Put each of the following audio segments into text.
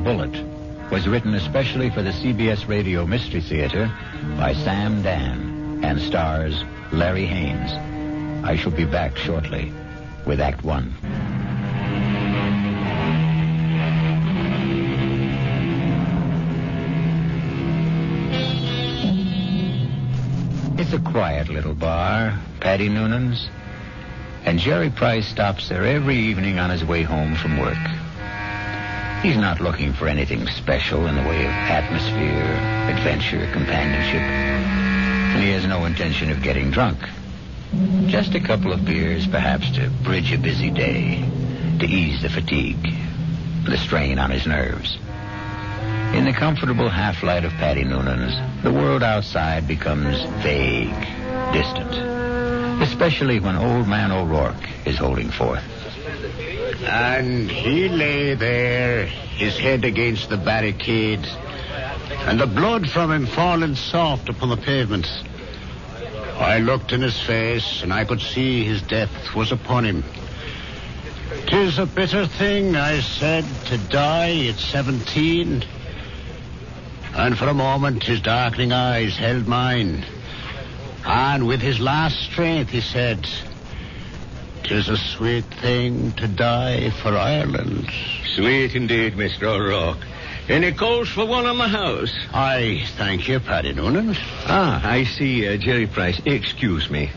Bullet was written especially for the CBS Radio Mystery Theater by Sam Dan and stars Larry Haynes. I shall be back shortly with Act One. It's a quiet little bar, Paddy Noonan's, and Jerry Price stops there every evening on his way home from work. He's not looking for anything special in the way of atmosphere, adventure, companionship, and he has no intention of getting drunk. Just a couple of beers, perhaps, to bridge a busy day, to ease the fatigue, the strain on his nerves. In the comfortable half-light of Paddy Noonan's, the world outside becomes vague, distant, especially when Old Man O'Rourke is holding forth. And he lay there, his head against the barricade, and the blood from him falling soft upon the pavement. I looked in his face, and I could see his death was upon him. "'Tis a bitter thing," I said, "to die at 17. And for a moment his darkening eyes held mine. And with his last strength he said, "'Tis a sweet thing to die for Ireland." Sweet indeed, Mr. O'Rourke. And it calls for one on the house. I thank you, Paddy Noonan. I see Jerry Price. Excuse me.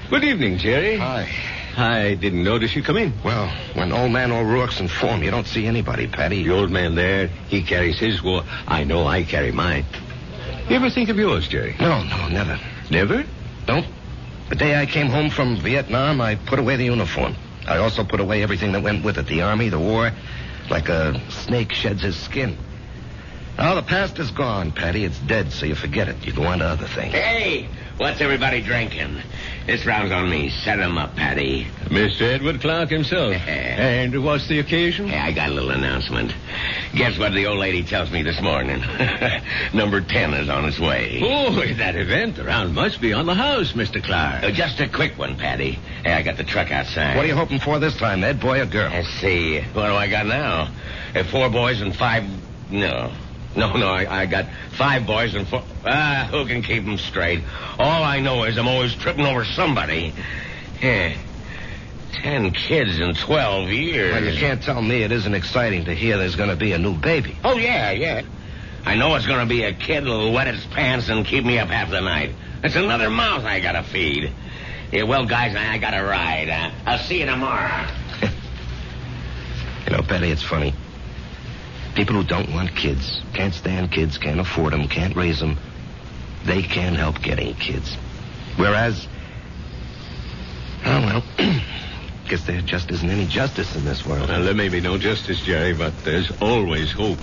Good evening, Jerry. Hi. I didn't notice you come in. Well, when Old Man O'Rourke's in form, you don't see anybody, Paddy. The old man there, he carries his war. I know I carry mine. You ever think of yours, Jerry? No, never. Never? No. The day I came home from Vietnam, I put away the uniform. I also put away everything that went with it. The army, the war, like a snake sheds his skin. Now, the past is gone, Paddy. It's dead, so you forget it. You go on to other things. Hey, what's everybody drinking? This round's on me. Set 'em up, Paddy. Mr. Edward Clark himself. And what's the occasion? Hey, I got a little announcement. Guess what the old lady tells me this morning? Number 10 is on its way. Oh, that event. The round must be on the house, Mr. Clark. Just a quick one, Paddy. Hey, I got the truck outside. What are you hoping for this time, Ed, boy or girl? Let's see. What do I got now? 4 boys and 5... No, I got 5 boys and 4... who can keep them straight? All I know is I'm always tripping over somebody. 10 kids in 12 years. Well, you can't tell me it isn't exciting to hear there's going to be a new baby. Oh, yeah. I know it's going to be a kid that'll wet his pants and keep me up half the night. It's another mouth I got to feed. Yeah, well, guys, I got to ride. I'll see you tomorrow. You know, Betty, it's funny. People who don't want kids, can't stand kids, can't afford them, can't raise them, they can't help getting kids. Whereas, guess there just isn't any justice in this world. Well, there may be no justice, Jerry, but there's always hope.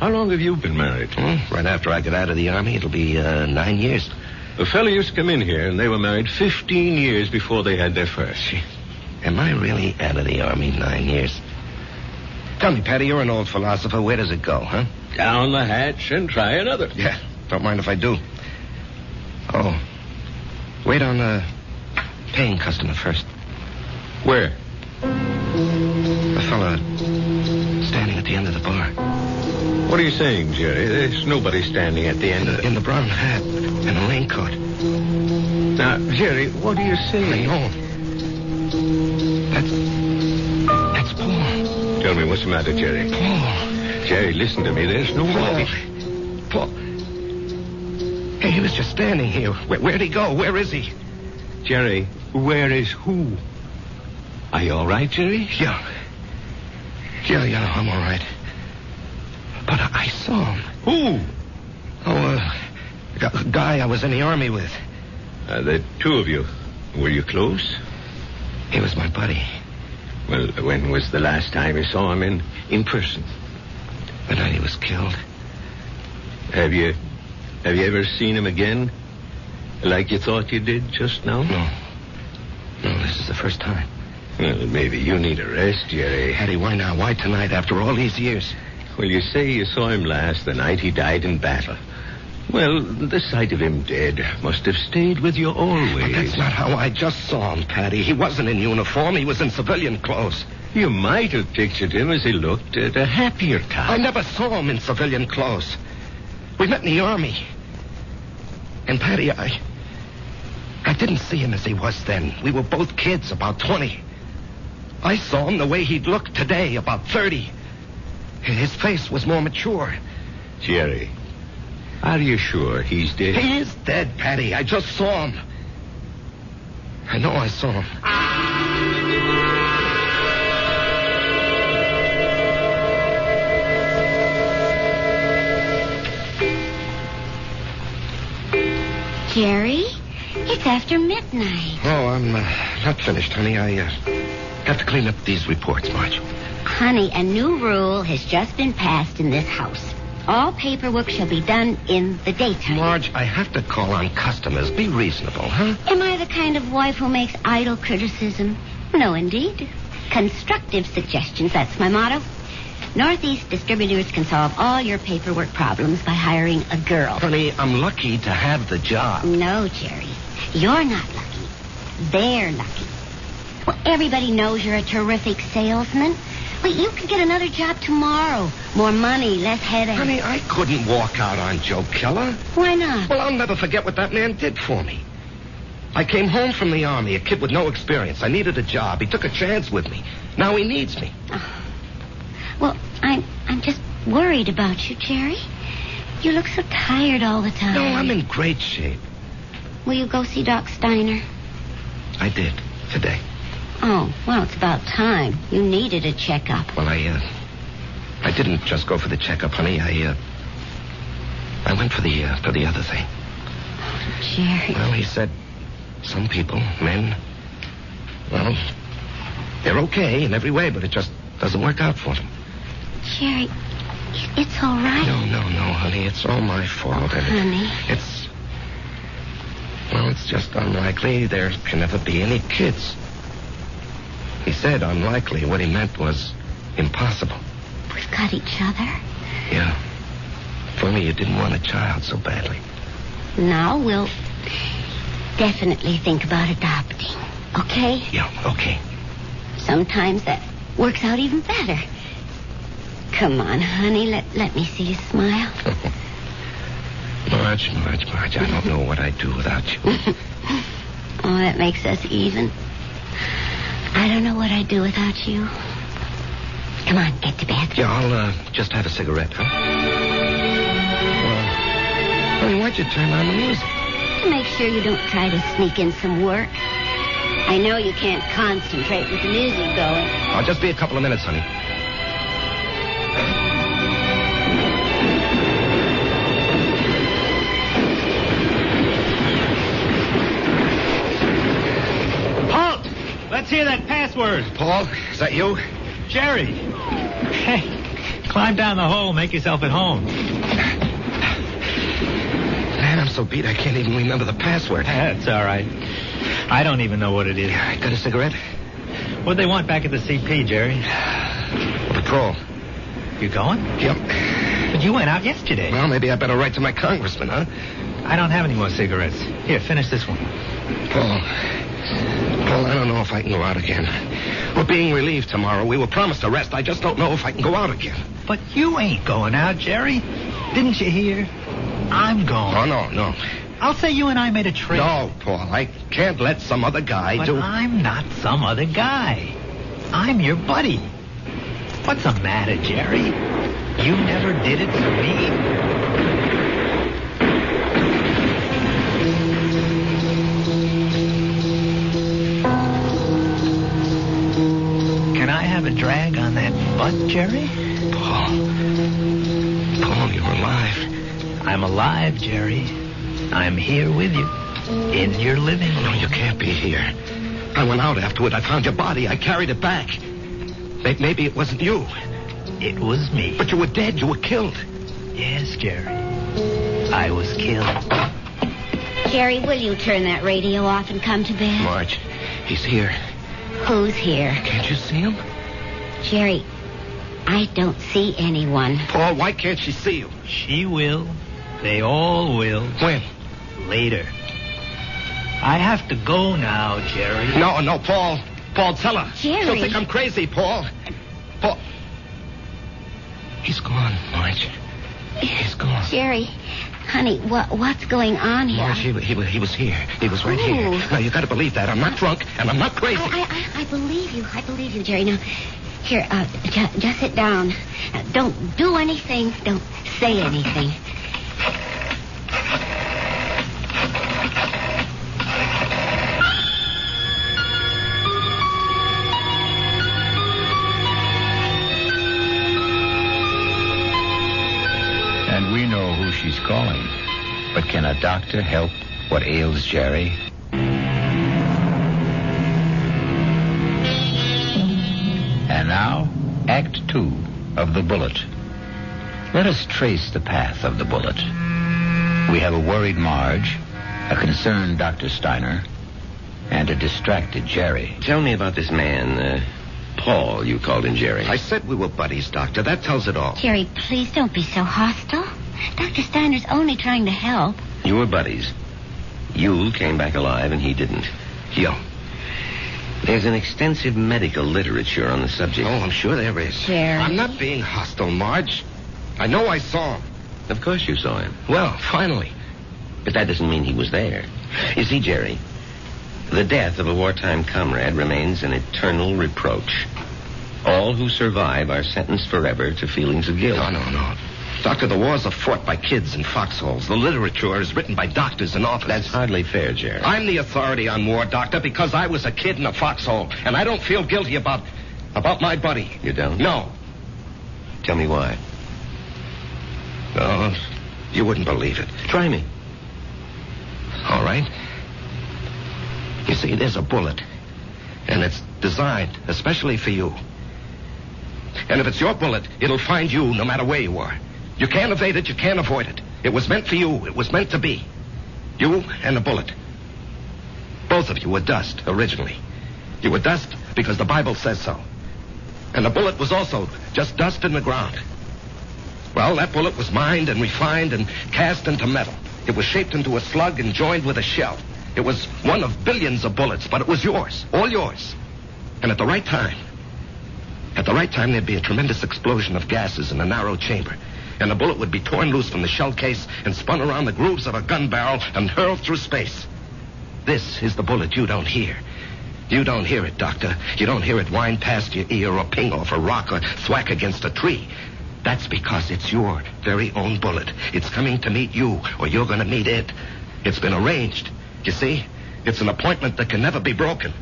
How long have you been married? Right after I got out of the army, it'll be 9 years. A fellow used to come in here, and they were married 15 years before they had their first. Am I really out of the army 9 years? Tell me, Paddy, you're an old philosopher. Where does it go, huh? Down the hatch and try another. Yeah, don't mind if I do. Oh, wait on the paying customer first. Where? The fella standing at the end of the bar. What are you saying, Jerry? There's nobody standing at the end of it. In the brown hat and a raincoat. Now, Jerry, what are you saying? No. That's Paul. Tell me what's the matter, Jerry. Paul. Jerry, listen to me. There's nobody. Paul. Hey, he was just standing here. Where'd he go? Where is he? Jerry, where is who? Are you all right, Jerry? Yeah, I'm all right. But I saw him. Who? Oh, a guy I was in the army with. The two of you. Were you close? He was my buddy. Well, when was the last time you saw him in person? The night he was killed. Have you ever seen him again? Like you thought you did just now? No, this is the first time. Well, maybe you need a rest, Jerry. Hattie, why now? Why tonight after all these years? Well, you say you saw him last the night he died in battle. Well, the sight of him dead must have stayed with you always. But that's not how I just saw him, Paddy. He wasn't in uniform. He was in civilian clothes. You might have pictured him as he looked at a happier time. I never saw him in civilian clothes. We met in the Army. And, Patty, I didn't see him as he was then. We were both kids, about 20. I saw him the way he'd look today, about 30. His face was more mature. Jerry, are you sure he's dead? He is dead, Patty. I just saw him. I know I saw him. Jerry, it's after midnight. Oh, I'm not finished, honey. I have to clean up these reports, Marge. Honey, a new rule has just been passed in this house. All paperwork shall be done in the daytime. Marge, I have to call on customers. Be reasonable, huh? Am I the kind of wife who makes idle criticism? No, indeed. Constructive suggestions, that's my motto. Northeast Distributors can solve all your paperwork problems by hiring a girl. Honey, I'm lucky to have the job. No, Jerry. You're not lucky. They're lucky. Well, everybody knows you're a terrific salesman. Wait, you could get another job tomorrow. More money, less headache. Honey, I couldn't walk out on Joe Keller. Why not? Well, I'll never forget what that man did for me. I came home from the Army, a kid with no experience. I needed a job. He took a chance with me. Now he needs me. Oh. Well, I'm just worried about you, Jerry. You look so tired all the time. No, I'm in great shape. Will you go see Doc Steiner? I did, today. Oh, well, it's about time. You needed a checkup. Well, I didn't just go for the checkup, honey. I went for the other thing. Oh, Jerry. Well, he said some people, men, well, they're okay in every way, but it just doesn't work out for them. Jerry, it's all right. No, honey. It's all my fault. Oh, honey. It's just unlikely there can never be any kids. He said unlikely. What he meant was impossible. We've got each other. Yeah. If only you didn't want a child so badly. Now we'll definitely think about adopting. Okay? Yeah, okay. Sometimes that works out even better. Come on, honey. Let me see you smile. Marge, I don't know what I'd do without you. Oh, that makes us even. I don't know what I'd do without you. Come on, get to bed. Yeah, I'll just have a cigarette, huh? Honey, why'd you turn on the music? To make sure you don't try to sneak in some work. I know you can't concentrate with the music going. I'll just be a couple of minutes, honey. Halt! Let's hear that password. Paul, is that you? Jerry. Hey, climb down the hole, make yourself at home. Man, I'm so beat I can't even remember the password. That's all right. I don't even know what it is. Got a cigarette? What'd they want back at the CP, Jerry? Patrol. You going? Yep. But you went out yesterday. Well, maybe I better write to my congressman, huh? I don't have any more cigarettes. Here, finish this one. Paul, I don't know if I can go out again. We're being relieved tomorrow. We were promised a rest. I just don't know if I can go out again. But you ain't going out, Jerry. Didn't you hear? I'm going. Oh, no. I'll say you and I made a trade. No, Paul, I can't let some other guy but do... I'm not some other guy. I'm your buddy. What's the matter, Jerry? You never did it for me. Can I have a drag on that butt, Jerry? Paul, you're alive. I'm alive, Jerry. I'm here with you. In your living room. No, you can't be here. I went out afterward. I found your body. I carried it back. Maybe it wasn't you. It was me. But you were dead. You were killed. Yes, Jerry. I was killed. Jerry, will you turn that radio off and come to bed? Marge, he's here. Who's here? Can't you see him? Jerry, I don't see anyone. Paul, why can't she see you? She will. They all will. When? Later. I have to go now, Jerry. No, Paul. Paul, tell her. Jerry. She'll think I'm crazy, Paul. Paul. He's gone, Marge. He's gone. Jerry, honey, what's going on here? Marge, he was here. He was right here. Now, you got to believe that. I'm not drunk, and I'm not crazy. I believe you. I believe you, Jerry. Now, here, just sit down. Don't do anything. Don't say anything. And we know who she's calling. But can a doctor help what ails Jerry? And now, Act 2 of The Bullet. Let us trace the path of the bullet. We have a worried Marge, a concerned Dr. Steiner, and a distracted Jerry. Tell me about this man, Paul, you called him Jerry. I said we were buddies, Doctor. That tells it all. Jerry, please don't be so hostile. Dr. Steiner's only trying to help. You were buddies. You came back alive and he didn't. Yo. There's an extensive medical literature on the subject. Oh, I'm sure there is. Jerry. I'm not being hostile, Marge. I know I saw him. Of course you saw him. Well, finally. But that doesn't mean he was there. You see, Jerry, the death of a wartime comrade remains an eternal reproach. All who survive are sentenced forever to feelings of guilt. No. Doctor, the wars are fought by kids in foxholes. The literature is written by doctors in offices. That's hardly fair, Jerry. I'm the authority on war, Doctor, because I was a kid in a foxhole, and I don't feel guilty about my buddy. You don't? No. Tell me why. No, you wouldn't believe it. Try me. All right. You see, there's a bullet, and it's designed especially for you. And if it's your bullet, it'll find you no matter where you are. You can't evade it, you can't avoid it. It was meant for you. It was meant to be. You and the bullet. Both of you were dust, originally. You were dust because the Bible says so. And the bullet was also just dust in the ground. Well, that bullet was mined and refined and cast into metal. It was shaped into a slug and joined with a shell. It was one of billions of bullets, but it was yours, all yours. And at the right time, there'd be a tremendous explosion of gases in a narrow chamber. And the bullet would be torn loose from the shell case and spun around the grooves of a gun barrel and hurled through space. This is the bullet you don't hear. You don't hear it, Doctor. You don't hear it whine past your ear or ping off a rock or thwack against a tree. That's because it's your very own bullet. It's coming to meet you, or you're going to meet it. It's been arranged. You see? It's an appointment that can never be broken.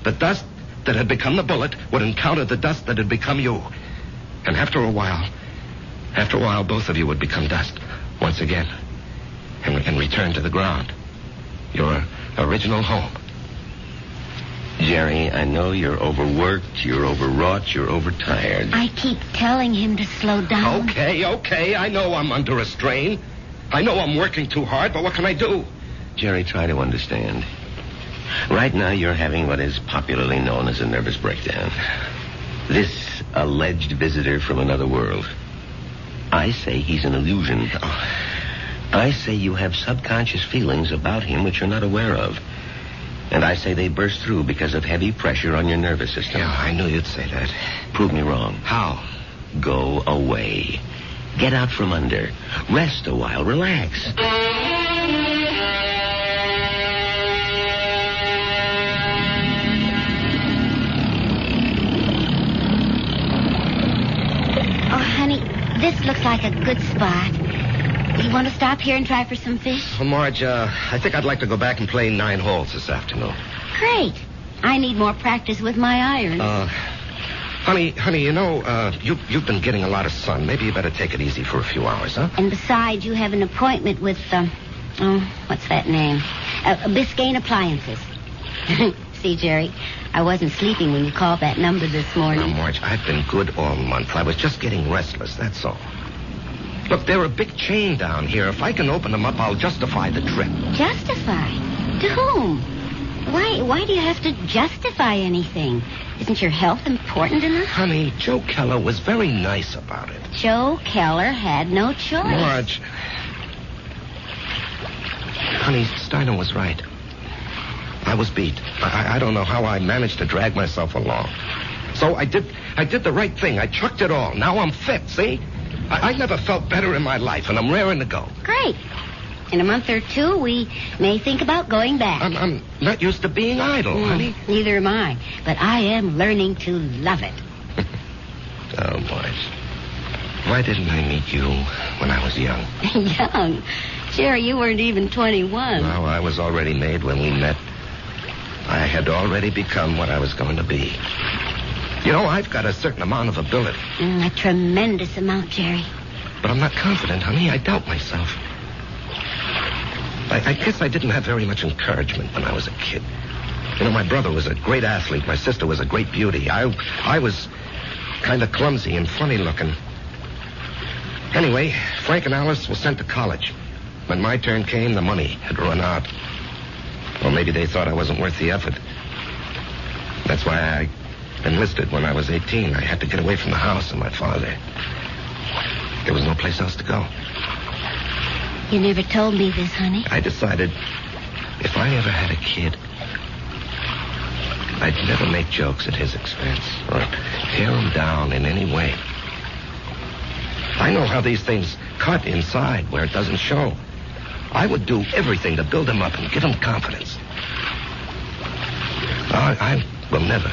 The dust that had become the bullet would encounter the dust that had become you. And after a while, both of you would become dust once again and return to the ground. Your original home. Jerry, I know you're overworked, you're overwrought, you're overtired. I keep telling him to slow down. Okay. I know I'm under a strain. I know I'm working too hard, but what can I do? Jerry, try to understand. Right now, you're having what is popularly known as a nervous breakdown. This alleged visitor from another world. I say he's an illusion. I say you have subconscious feelings about him which you're not aware of. And I say they burst through because of heavy pressure on your nervous system. Yeah, I knew you'd say that. Prove me wrong. How? Go away. Get out from under. Rest a while. Relax. Oh, honey, this looks like a good spot. You want to stop here and try for some fish? Well, Marge, I think I'd like to go back and play 9 holes this afternoon. Great. I need more practice with my irons. Honey, you know, you've been getting a lot of sun. Maybe you better take it easy for a few hours, huh? And besides, you have an appointment with, what's that name? Biscayne Appliances. See, Jerry, I wasn't sleeping when you called that number this morning. Now, Marge, I've been good all month. I was just getting restless, that's all. Look, they're a big chain down here. If I can open them up, I'll justify the trip. Justify? To whom? Why do you have to justify anything? Isn't your health important enough? Honey, Joe Keller was very nice about it. Joe Keller had no choice. Marge. Honey, Steiner was right. I was beat. I don't know how I managed to drag myself along. So I did the right thing. I chucked it all. Now I'm fit, see? I never felt better in my life, and I'm raring to go. Great. In a month or two, we may think about going back. I'm not used to being idle, honey. Neither am I. But I am learning to love it. Oh, Marge. Why didn't I meet you when I was young? Young? Jerry, you weren't even 21. No, I was already made when we met. I had already become what I was going to be. You know, I've got a certain amount of ability. A tremendous amount, Jerry. But I'm not confident, honey. I doubt myself. I guess I didn't have very much encouragement when I was a kid. You know, my brother was a great athlete. My sister was a great beauty. I was kind of clumsy and funny looking. Anyway, Frank and Alice were sent to college. When my turn came, the money had run out. Or maybe they thought I wasn't worth the effort. That's why I enlisted when I was 18. I had to get away from the house and my father. There was no place else to go. You never told me this, honey. I decided if I ever had a kid, I'd never make jokes at his expense or tear him down in any way. I know how these things cut inside where it doesn't show. I would do everything to build him up and give him confidence. I will never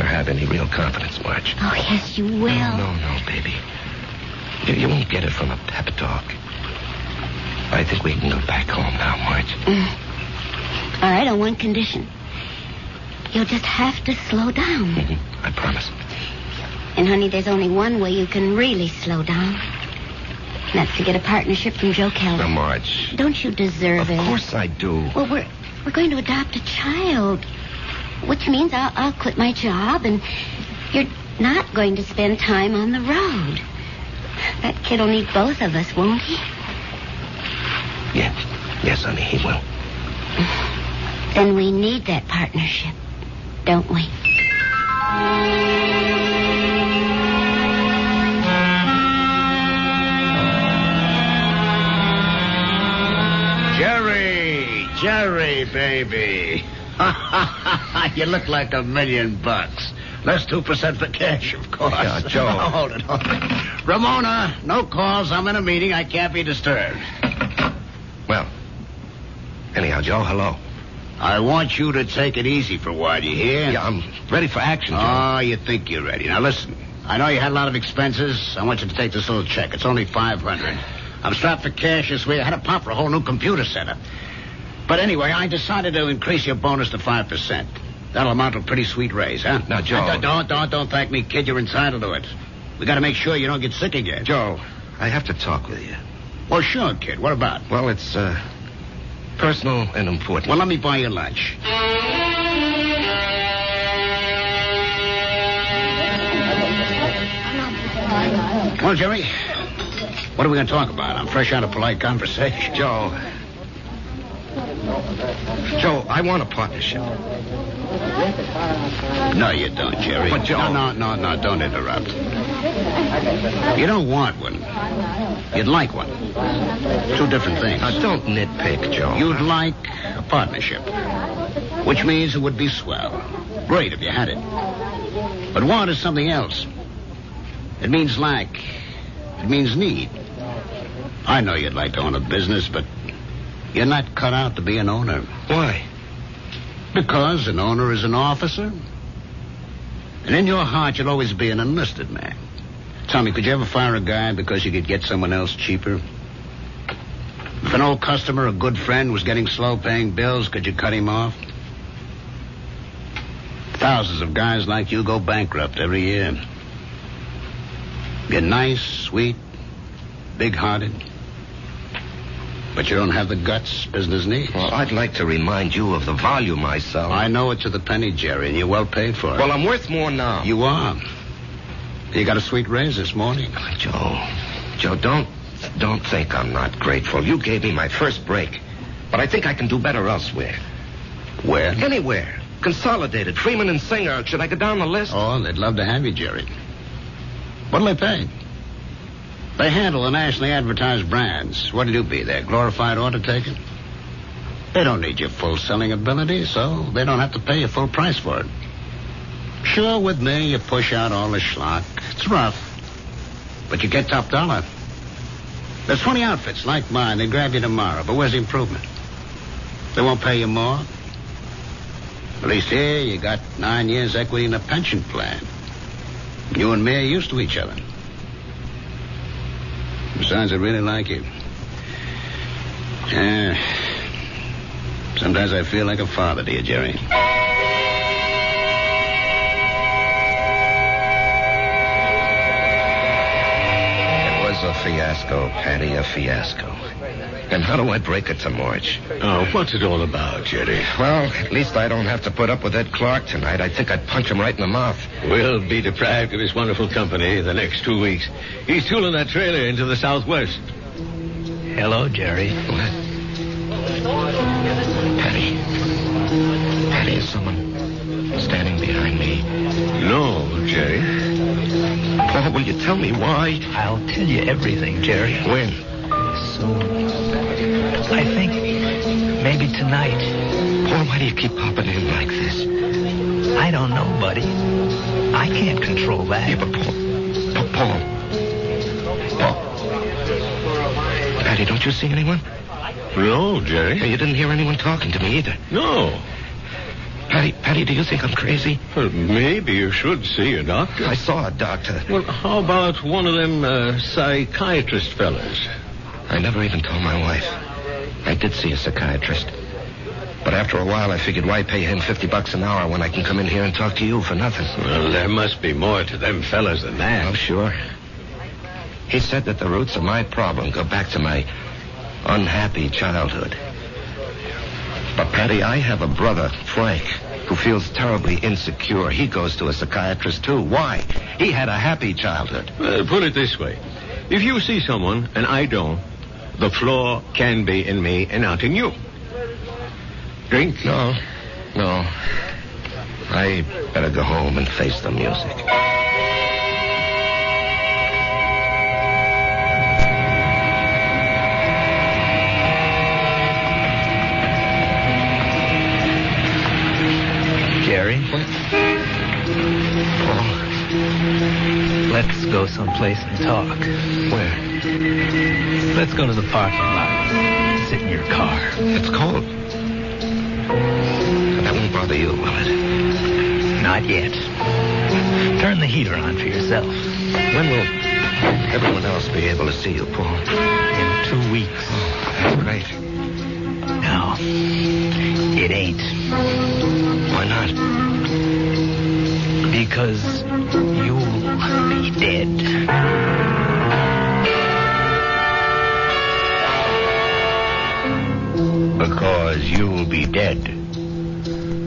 have any real confidence, Marge. Oh, yes, you will. No, baby. You won't get it from a pep talk. I think we can go back home now, Marge. All right, on one condition. You'll just have to slow down. Mm-hmm. I promise. And, honey, there's only one way you can really slow down. And that's to get a partnership from Joe Keller. Now, Marge. Don't you deserve it? Of course I do. Well, we're going to adopt a child. Which means I'll quit my job, and you're not going to spend time on the road. That kid'll need both of us, won't he? Yes, honey, he will. Then we need that partnership, don't we? Jerry, baby. You look like $1 million. Less 2% for cash, of course. Yeah, Joe. Hold it. Ramona, no calls. I'm in a meeting. I can't be disturbed. Well, anyhow, Joe, hello. I want you to take it easy for a while, you hear? Yeah, I'm ready for action, Joe. Oh, you think you're ready. Now, listen. I know you had a lot of expenses. I want you to take this little check. It's only $500. I'm strapped for cash this week. I had to pop for a whole new computer setup. But anyway, I decided to increase your bonus to 5%. That'll amount to a pretty sweet raise, huh? Now, Joe... Don't thank me, kid. You're entitled to it. We got to make sure you don't get sick again. Joe, I have to talk with you. Well, sure, kid. What about? Well, it's personal and important. Well, let me buy you lunch. Well, Jerry, what are we going to talk about? I'm fresh out of polite conversation. Joe, I want a partnership. No, you don't, Jerry. But, Joe... No, don't interrupt. You don't want one. You'd like one. Two different things. Now, don't nitpick, Joe. You'd like a partnership, which means it would be swell. Great if you had it. But want is something else. It means lack. It means need. I know you'd like to own a business, but you're not cut out to be an owner. Why? Because an owner is an officer. And in your heart, you'll always be an enlisted man. Tell me, could you ever fire a guy because you could get someone else cheaper? If an old customer, a good friend, was getting slow paying bills, could you cut him off? Thousands of guys like you go bankrupt every year. You're nice, sweet, big-hearted. But you don't have the guts business needs. Well, I'd like to remind you of the volume I sell. I know it to the penny, Jerry, and you're well paid for it. Well, I'm worth more now. You are. You got a sweet raise this morning. Joe, don't think I'm not grateful. You gave me my first break. But I think I can do better elsewhere. Where? Anywhere. Consolidated, Freeman and Singer. Should I go down the list? Oh, they'd love to have you, Jerry. What'll they pay? They handle the nationally advertised brands. What'll you be, their glorified order taker? They don't need your full selling ability, so they don't have to pay you full price for it. Sure, with me, you push out all the schlock. It's rough, but you get top dollar. There's 20 outfits like mine. They grab you tomorrow, but where's the improvement? They won't pay you more. At least here, you got 9 years equity in a pension plan. You and me are used to each other. Besides, I really like you. Sometimes I feel like a father to you, Jerry. A fiasco, Patty, a fiasco. And how do I break it to Marge? Oh, what's it all about, Jerry? Well, at least I don't have to put up with Ed Clark tonight. I think I'd punch him right in the mouth. We'll be deprived of his wonderful company the next 2 weeks. He's tooling that trailer into the southwest. Hello, Jerry. What? Patty, is someone standing behind me? No, Jerry. Paul, will you tell me why? I'll tell you everything, Jerry. When? Soon. I think maybe tonight. Paul, why do you keep popping in like this? I don't know, buddy. I can't control that. Yeah, but Paul. Patty, don't you see anyone? No, Jerry. You didn't hear anyone talking to me either. No. Patty, do you think I'm crazy? Well, maybe you should see a doctor. I saw a doctor. Well, how about one of them psychiatrist fellas? I never even told my wife. I did see a psychiatrist. But after a while, I figured why pay him $50 an hour when I can come in here and talk to you for nothing? Well, there must be more to them fellas than that. Oh, sure. He said that the roots of my problem go back to my unhappy childhood. But, Patty, I have a brother, Frank, who feels terribly insecure. He goes to a psychiatrist, too. Why? He had a happy childhood. Put it this way. If you see someone and I don't, the flaw can be in me and not in you. Drink? No. I better go home and face the music. Jerry? What? Let's go someplace and talk. Where? Let's go to the parking lot. Sit in your car. It's cold. That won't bother you, will it? Not yet. Turn the heater on for yourself. When will everyone else be able to see you, Paul? In 2 weeks. Oh, that's great. No, it ain't. Why not? Because you'll be dead. Because you'll be dead.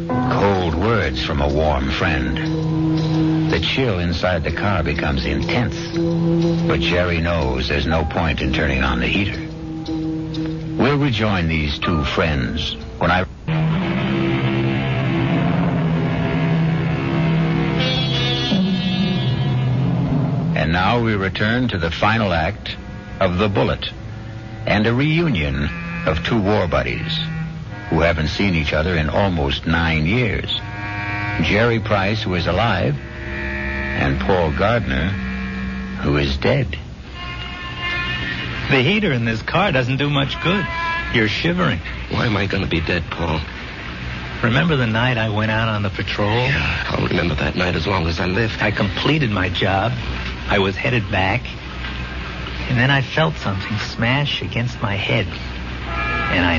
Cold words from a warm friend. The chill inside the car becomes intense. But Jerry knows there's no point in turning on the heater. We'll rejoin these two friends when I... And now we return to the final act of The Bullet and a reunion of two war buddies who haven't seen each other in almost 9 years. Jerry Price, who is alive, and Paul Gardner, who is dead. The heater in this car doesn't do much good. You're shivering. Why am I going to be dead, Paul? Remember the night I went out on the patrol? Yeah, I'll remember that night as long as I live. I completed my job. I was headed back. And then I felt something smash against my head. And I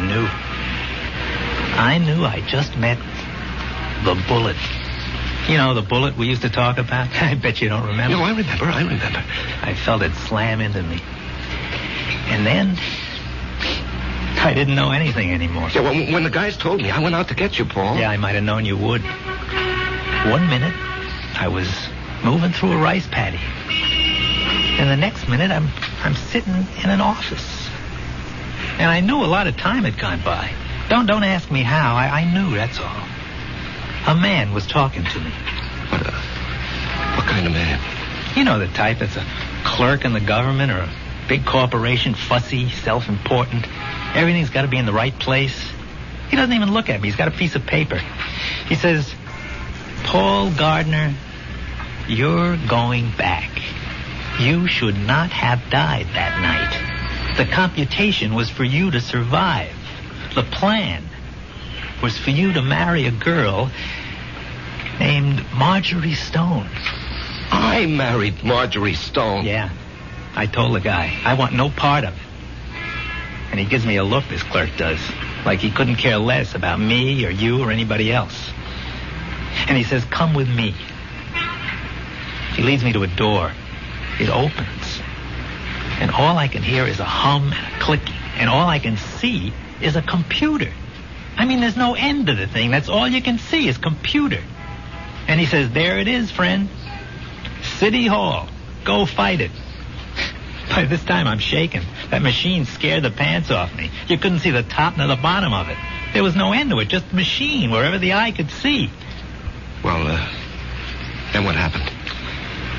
knew I just met the bullet. You know, the bullet we used to talk about? I bet you don't remember. No, I remember. I felt it slam into me. And then I didn't know anything anymore. Yeah, well, when the guys told me, I went out to get you, Paul. Yeah, I might have known you would. 1 minute, I was moving through a rice paddy. And the next minute, I'm sitting in an office. And I knew a lot of time had gone by. Don't ask me how. I knew, that's all. A man was talking to me. What kind of man? You know the type that's a clerk in the government or a big corporation, fussy, self-important. Everything's got to be in the right place. He doesn't even look at me. He's got a piece of paper. He says, Paul Gardner, you're going back. You should not have died that night. The computation was for you to survive. The plan was for you to marry a girl named Marjorie Stone. I married Marjorie Stone. Yeah. I told the guy, I want no part of it. And he gives me a look, this clerk does, like he couldn't care less about me or you or anybody else. And he says, come with me. He leads me to a door. It opens. And all I can hear is a hum and a clicking. And all I can see is a computer. I mean, there's no end to the thing. That's all you can see is computer. And he says, there it is, friend. City Hall. Go fight it. By this time, I'm shaking. That machine scared the pants off me. You couldn't see the top nor the bottom of it. There was no end to it, just a machine wherever the eye could see. Well, then what happened?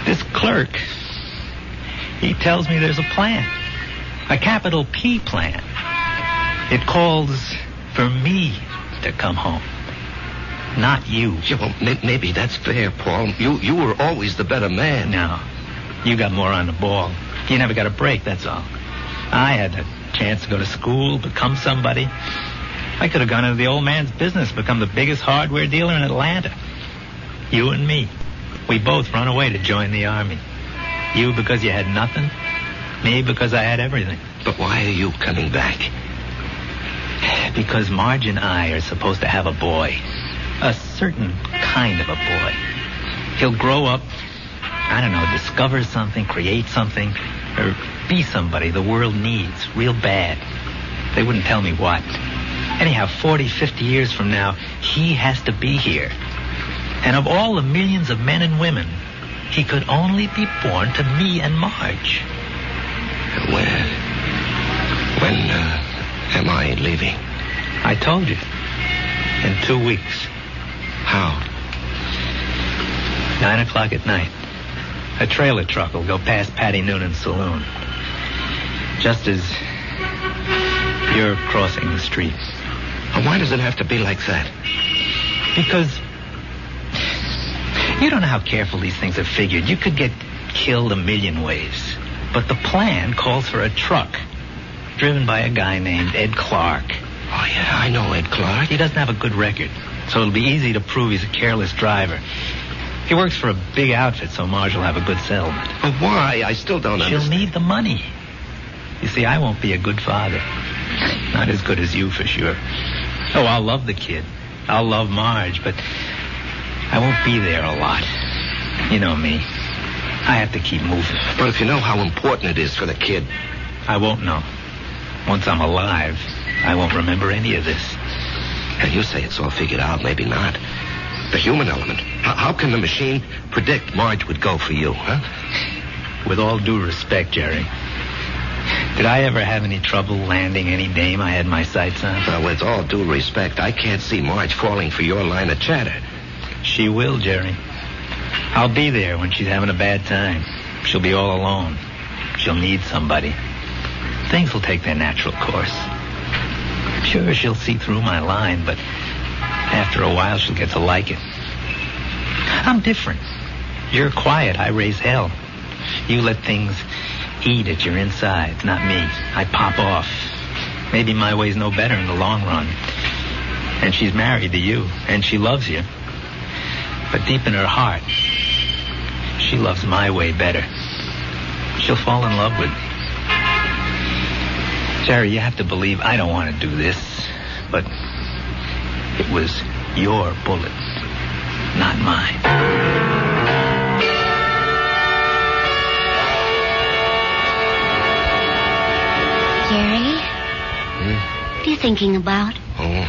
This clerk, he tells me there's a plan. A capital P plan. It calls for me to come home. Not you. Yeah, well, maybe that's fair, Paul. You were always the better man. No. You got more on the ball. You never got a break, that's all. I had a chance to go to school, become somebody. I could have gone into the old man's business, become the biggest hardware dealer in Atlanta. You and me. We both run away to join the army. You because you had nothing. Me because I had everything. But why are you coming back? Because Marge and I are supposed to have a boy. A certain kind of a boy. He'll grow up, I don't know, discover something, create something, or be somebody the world needs real bad. They wouldn't tell me what. Anyhow, 40, 50 years from now, he has to be here. And of all the millions of men and women, he could only be born to me and Marge. When am I leaving? I told you. In 2 weeks. How? 9 o'clock at night. A trailer truck will go past Patty Noonan's saloon. Just as you're crossing the street. Why does it have to be like that? Because you don't know how careful these things are figured. You could get killed a million ways. But the plan calls for a truck driven by a guy named Ed Clark. Oh, yeah, I know Ed Clark. He doesn't have a good record, so it'll be easy to prove he's a careless driver. He works for a big outfit, so Marge will have a good settlement. But why? I still don't understand. She'll need the money. You see, I won't be a good father. Not as good as you, for sure. Oh, I'll love the kid. I'll love Marge, but I won't be there a lot. You know me. I have to keep moving. But if you know how important it is for the kid... I won't know. Once I'm alive, I won't remember any of this. And you say it's all figured out, maybe not. The human element. How can the machine predict Marge would go for you, huh? With all due respect, Jerry, did I ever have any trouble landing any dame I had my sights on? Well, with all due respect, I can't see Marge falling for your line of chatter. She will, Jerry. I'll be there when she's having a bad time. She'll be all alone. She'll need somebody. Things will take their natural course. Sure, she'll see through my line, but after a while she'll get to like it. I'm different. You're quiet. I raise hell. You let things eat at your insides, not me. I pop off. Maybe my way's no better in the long run. And she's married to you, and she loves you. But deep in her heart, she loves my way better. She'll fall in love with me. Jerry, you have to believe I don't want to do this, but it was your bullet, not mine. Jerry? What are you thinking about? Oh,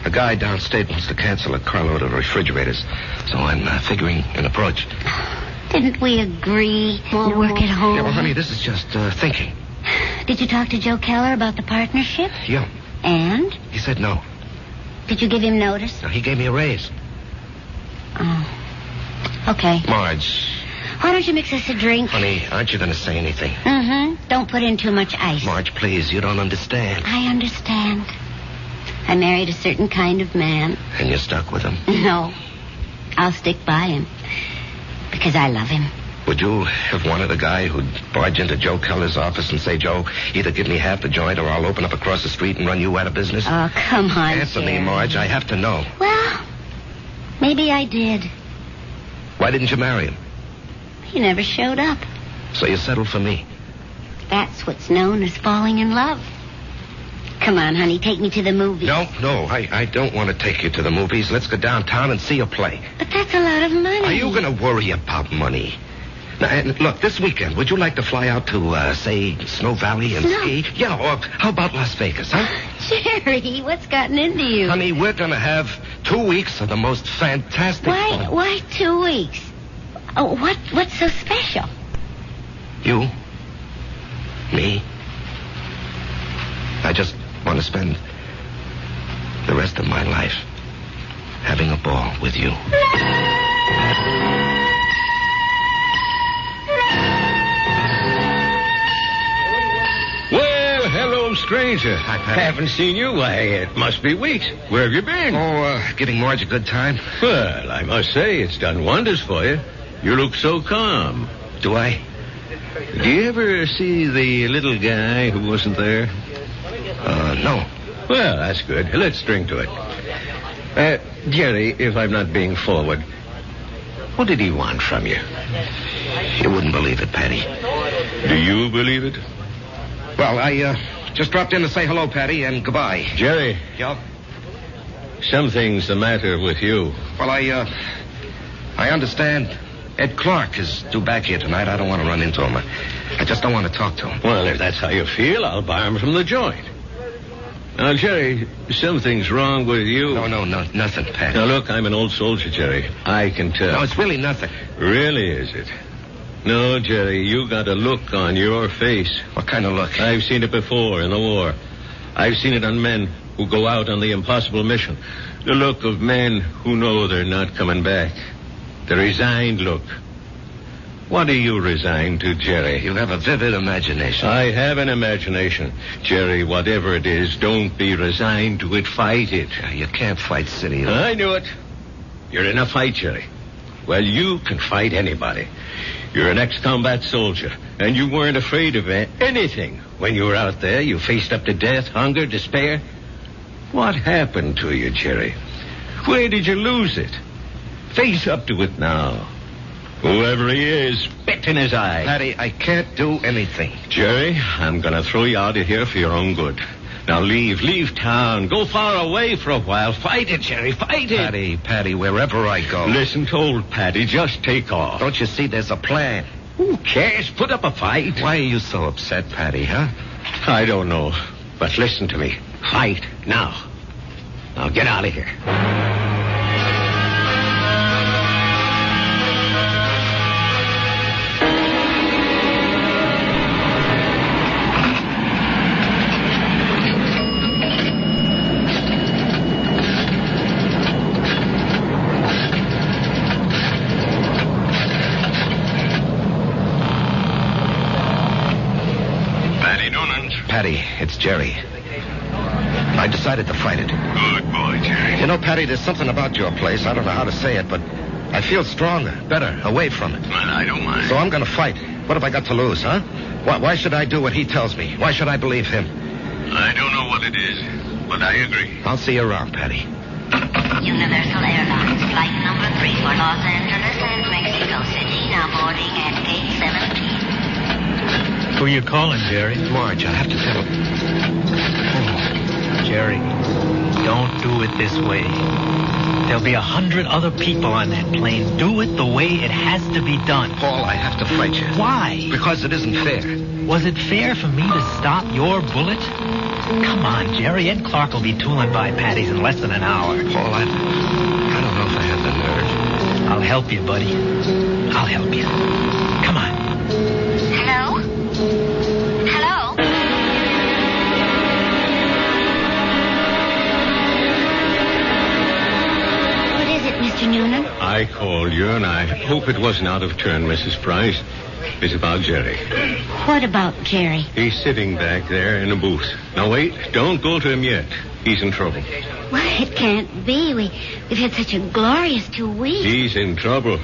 a guy downstate wants to cancel a carload of refrigerators, so I'm figuring an approach. Didn't we agree we'll work at home? Yeah, well, honey, this is just thinking. Did you talk to Joe Keller about the partnership? Yeah. And? He said no. Did you give him notice? No, he gave me a raise. Oh. Okay. Marge. Why don't you mix us a drink? Honey, aren't you going to say anything? Mm-hmm. Don't put in too much ice. Marge, please, you don't understand. I understand. I married a certain kind of man. And you're stuck with him? No. I'll stick by him. Because I love him. Would you have wanted a guy who'd barge into Joe Keller's office and say, Joe, either give me half the joint or I'll open up across the street and run you out of business? Oh, come on, Answer me, Jerry. Marge. I have to know. Well, maybe I did. Why didn't you marry him? He never showed up. So you settled for me. That's what's known as falling in love. Come on, honey, take me to the movies. No, I don't want to take you to the movies. Let's go downtown and see a play. But that's a lot of money. Are you going to worry about money? Now, and look, this weekend, would you like to fly out to, say, Snow Valley and Snow? ski? Yeah, or how about Las Vegas, huh? Jerry, what's gotten into you? Honey, we're going to have 2 weeks of the most fantastic fun. Why 2 weeks? Oh, what's so special? You? Me? I just want to spend the rest of my life having a ball with you. Well, hello, stranger. Hi, Patty. Haven't seen you. Why, it must be weeks. Where have you been? Giving Marge a good time. Well, I must say, it's done wonders for you. You look so calm. Do I? Do you ever see the little guy who wasn't there? No. Well, that's good. Let's drink to it. Jerry, if I'm not being forward, what did he want from you? You wouldn't believe it, Patty. Do you believe it? Well, I just dropped in to say hello, Patty, and goodbye. Jerry, Yup. something's the matter with you. Well, I understand Ed Clark is due back here tonight. I don't want to run into him. I just don't want to talk to him. Well, if that's how you feel, I'll bar him from the joint. Now, Jerry, something's wrong with you. No, nothing, Patty. Now, look, I'm an old soldier, Jerry. I can tell. No, it's really nothing. Really, is it? No, Jerry, you got a look on your face. What kind of look? I've seen it before in the war. I've seen it on men who go out on the impossible mission. The look of men who know they're not coming back. The resigned look. What are you resigned to, Jerry? You have a vivid imagination. I have an imagination. Jerry, whatever it is, don't be resigned to it. Fight it. You can't fight City. I knew it. You're in a fight, Jerry. Well, you can fight anybody. You're an ex-combat soldier, and you weren't afraid of anything. When you were out there, you faced up to death, hunger, despair. What happened to you, Jerry? Where did you lose it? Face up to it now. Whoever he is, spit in his eye. Patty, I can't do anything. Jerry, I'm going to throw you out of here for your own good. Now leave town. Go far away for a while. Fight it, Jerry, fight it. Patty, wherever I go. Listen to old Patty, just take off. Don't you see there's a plan? Who cares? Put up a fight. Why are you so upset, Patty, huh? I don't know, but listen to me. Fight now. Now get out of here. Patty, it's Jerry. I decided to fight it. Good boy, Jerry. You know, Patty, there's something about your place. I don't know how to say it, but I feel stronger, better, away from it. Well, I don't mind. So I'm going to fight. What have I got to lose, huh? Why should I do what he tells me? Why should I believe him? I don't know what it is, but I agree. I'll see you around, Patty. Universal Airlines, flight number 3 for Los Angeles and Mexico City, now boarding at gate 17. Who are you calling, Jerry? Marge, I have to tell him. Oh, Jerry, don't do it this way. There'll be 100 other people on that plane. Do it the way it has to be done. Paul, I have to fight you. Why? Because it isn't fair. Was it fair for me to stop your bullet? Come on, Jerry. Ed Clark will be tooling by Patty's in less than an hour. Paul, I don't know if I have the nerve. I'll help you, buddy. I'll help you. Come on. Hello? Hello? What is it, Mr. Noonan? I called you. and I hope it wasn't out of turn, Mrs. Price. It's about Jerry. What about Jerry? He's sitting back there in a booth. Now, wait. Don't go to him yet. He's in trouble. Well, it can't be. We've had such a glorious 2 weeks. He's in trouble.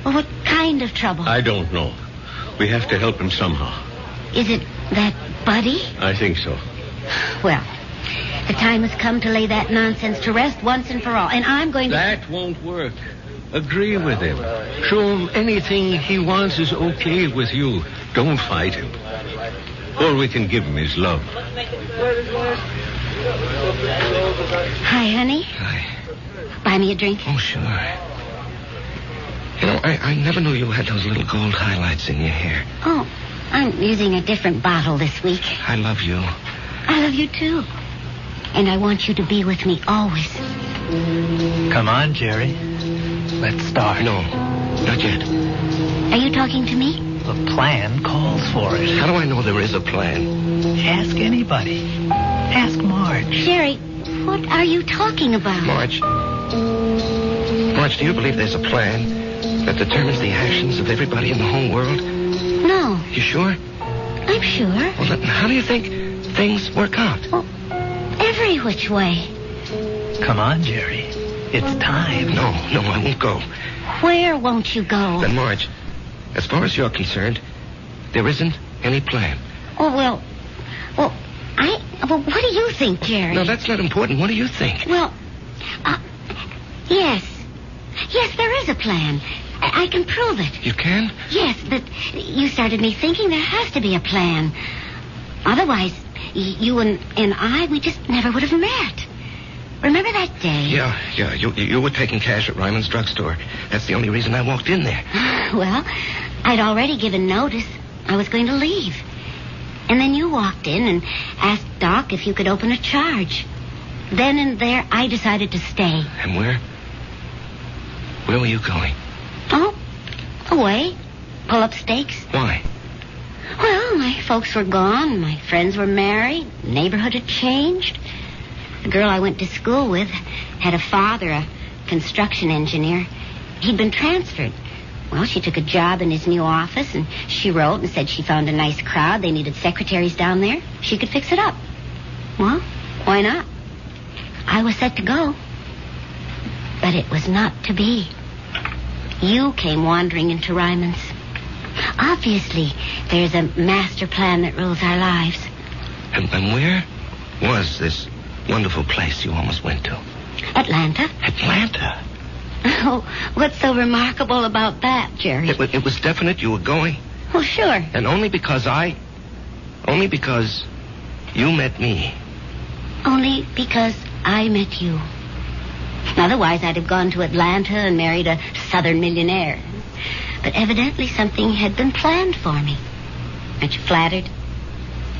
Well, what kind of trouble? I don't know. We have to help him somehow. Is it that Buddy? I think so. Well, the time has come to lay that nonsense to rest once and for all. And I'm going to... That won't work. Agree with him. Show him anything he wants is okay with you. Don't fight him. All we can give him is love. Hi, honey. Hi. Buy me a drink. Oh, sure. You know, I never knew you had those little gold highlights in your hair. Oh, I'm using a different bottle this week. I love you. I love you, too. And I want you to be with me always. Come on, Jerry. Let's start. No, not yet. Are you talking to me? The plan calls for it. How do I know there is a plan? Ask anybody. Ask Marge. Jerry, what are you talking about? Marge, do you believe there's a plan that determines the actions of everybody in the whole world? No. You sure? I'm sure. Well, then how do you think things work out? Well, every which way. Come on, Jerry. It's time. No, I won't go. Where won't you go? Then, Marge, as far as you're concerned, there isn't any plan. Oh, well, what do you think, Jerry? No, that's not important. What do you think? Well, yes. Yes, there is a plan. I can prove it. You can? Yes, but you started me thinking there has to be a plan. Otherwise, you and I, we just never would have met. Remember that day? Yeah. You were taking cash at Ryman's drugstore. That's the only reason I walked in there. Well, I'd already given notice. I was going to leave. And then you walked in and asked Doc if you could open a charge. Then and there, I decided to stay. And where? Where were you going? Oh, away. Pull up stakes. Why? Well, my folks were gone. My friends were married. The neighborhood had changed. The girl I went to school with had a father, a construction engineer. He'd been transferred. Well, she took a job in his new office, and she wrote and said she found a nice crowd. They needed secretaries down there. She could fix it up. Well, why not? I was set to go. But it was not to be. You came wandering into Ryman's. Obviously, there's a master plan that rules our lives. And where was this wonderful place you almost went to? Atlanta. Atlanta? Oh, what's so remarkable about that, Jerry? It was definite you were going? Well, sure. And only because you met me. Only because I met you. Otherwise, I'd have gone to Atlanta and married a southern millionaire. But evidently something had been planned for me. Aren't you flattered?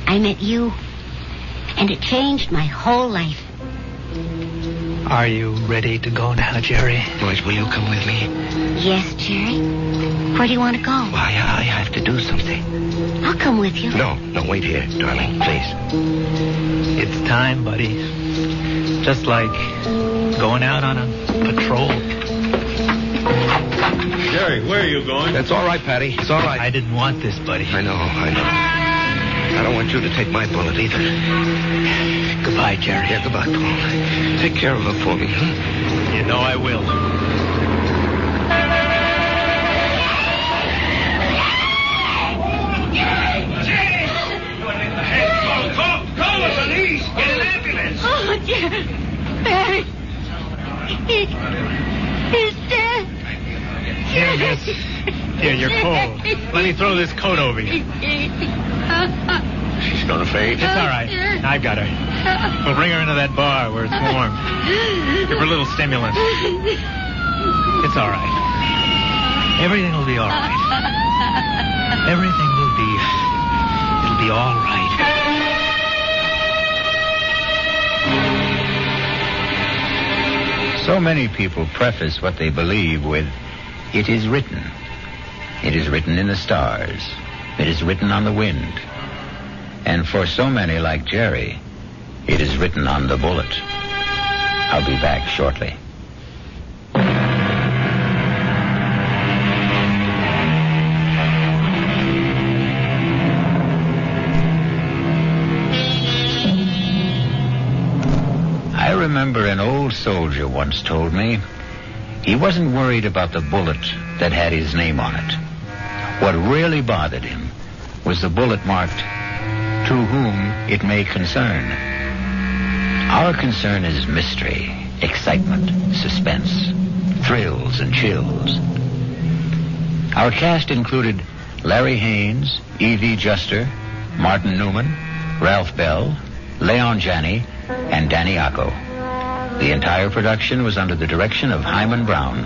I met you, and it changed my whole life. Are you ready to go now, Jerry? Marge, will you come with me? Yes, Jerry. Where do you want to go? Why, I have to do something. I'll come with you. No, wait here, darling, please. It's time, buddy. Just like going out on a patrol. Jerry, where are you going? That's all right, Patty. It's all right. I didn't want this, buddy. I know. I don't want you to take my bullet either. Goodbye, Jerry. Yeah, goodbye, Paul. Take care of her for me, huh? You know I will. Call the police. Get an ambulance. Oh, dear. Barry. He's dead. Here, you're cold. Let me throw this coat over you. She's gonna faint. It's all right. I've got her. We'll bring her into that bar where it's warm. Give her a little stimulant. It's all right. Everything will be all right. Everything will be... It'll be all right. So many people preface what they believe with, "It is written." It is written in the stars. It is written on the wind. And for so many like Jerry, it is written on the bullet. I'll be back shortly. remember an old soldier once told me he wasn't worried about the bullet that had his name on it. What really bothered him was the bullet marked, "To whom it may concern." Our concern is mystery, excitement, suspense, thrills and chills. Our cast included Larry Haynes, E.V. Juster, Martin Newman, Ralph Bell, Leon Janney, and Danny Acco. The entire production was under the direction of Hyman Brown.